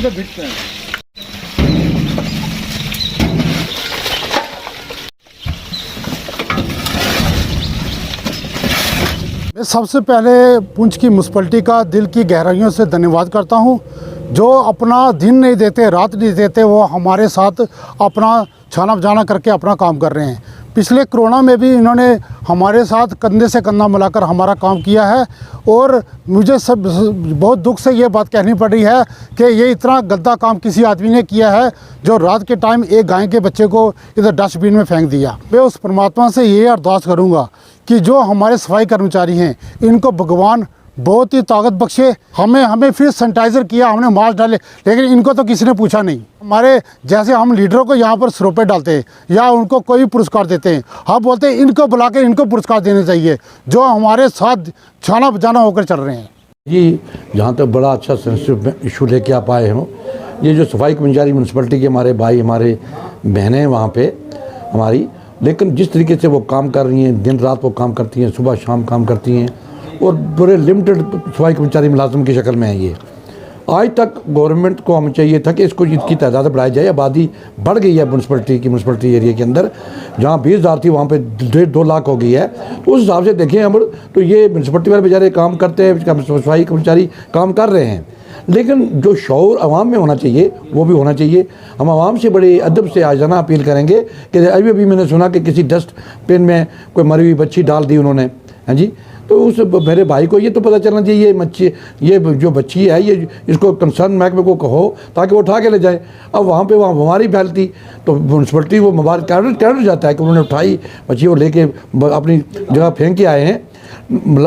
से बिकते हैं। मैं सबसे पहले पुंछ की म्युनिसिपैलिटी का दिल की गहराइयों से धन्यवाद करता हूं, जो अपना दिन नहीं देते, रात नहीं देते, वो हमारे साथ अपना छाना बजाना करके अपना काम कर रहे हैं। पिछले कोरोना में भी इन्होंने हमारे साथ कंधे से कंधा मिलाकर हमारा काम किया है। और मुझे सब बहुत दुख से ये बात कहनी पड़ रही है कि ये इतना गंदा काम किसी आदमी ने किया है जो रात के टाइम एक गाय के बच्चे को इधर डस्टबिन में फेंक दिया। मैं उस परमात्मा से ये अरदास करूँगा कि जो हमारे सफाई कर्मचारी हैं, इनको भगवान बहुत ही ताकत बख्शे। हमें फिर सैनिटाइज़र किया, हमने मास्क डाले, लेकिन इनको तो किसी ने पूछा नहीं। हमारे जैसे हम लीडरों को यहाँ पर सरोपे डालते हैं या उनको कोई पुरस्कार देते हैं, हम बोलते हैं इनको बुला के इनको पुरस्कार देने चाहिए, जो हमारे साथ छाना बजाना होकर चल रहे हैं। जी, जहाँ तक बड़ा अच्छा सेंसिटिव इशू लेके आप आए हो, ये जो सफाई कर्मचारी म्यूनसिपैलिटी के हमारे भाई, हमारे बहनें वहाँ पे हमारी, लेकिन जिस तरीके से वो काम कर रही हैं, दिन रात वो काम करती हैं, सुबह शाम काम करती हैं, और बड़े लिमिटेड सफाई कर्मचारी मुलाजिम की शक्ल में है ये। आज तक गवर्नमेंट को हमें चाहिए था कि इसको इसकी तादाद बढ़ाई जाए। आबादी बढ़ गई है म्यूनसिपैलिटी एरिया के अंदर, जहाँ 20,000 थी वहाँ पे 1.5-2 लाख हो गई है। तो उस हिसाब से देखें हम, तो ये म्यूनसिपैलिटी वाले बेचारे काम करते हैं, सफाई कर्मचारी काम कर रहे हैं, लेकिन जो शऊर आवाम में होना चाहिए वो भी होना चाहिए। हम आवाम से बड़े अदब से आजाना अपील करेंगे कि अभी मैंने सुना कि किसी डस्टबिन में कोई मरी हुई बच्ची डाल दी उन्होंने, हाँ जी, तो उस मेरे भाई को ये तो पता चलना चाहिए ये जो बच्ची है, ये इसको कंसर्न महकमे को कहो ताकि वो उठा के ले जाए। अब वहाँ बीमारी फैलती तो म्यूनसिपैलिटी वो कैडर जाता है कि उन्होंने उठाई बच्ची, वो लेके अपनी जगह फेंक के आए हैं।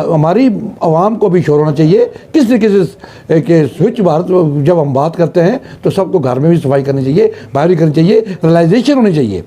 हमारी आवाम को भी शोर होना चाहिए किस तरीके से कि स्वच्छ भारत जब हम बात करते हैं तो सबको घर में भी सफाई करनी चाहिए, बाहर भी करनी चाहिए, रियलाइजेशन होनी चाहिए।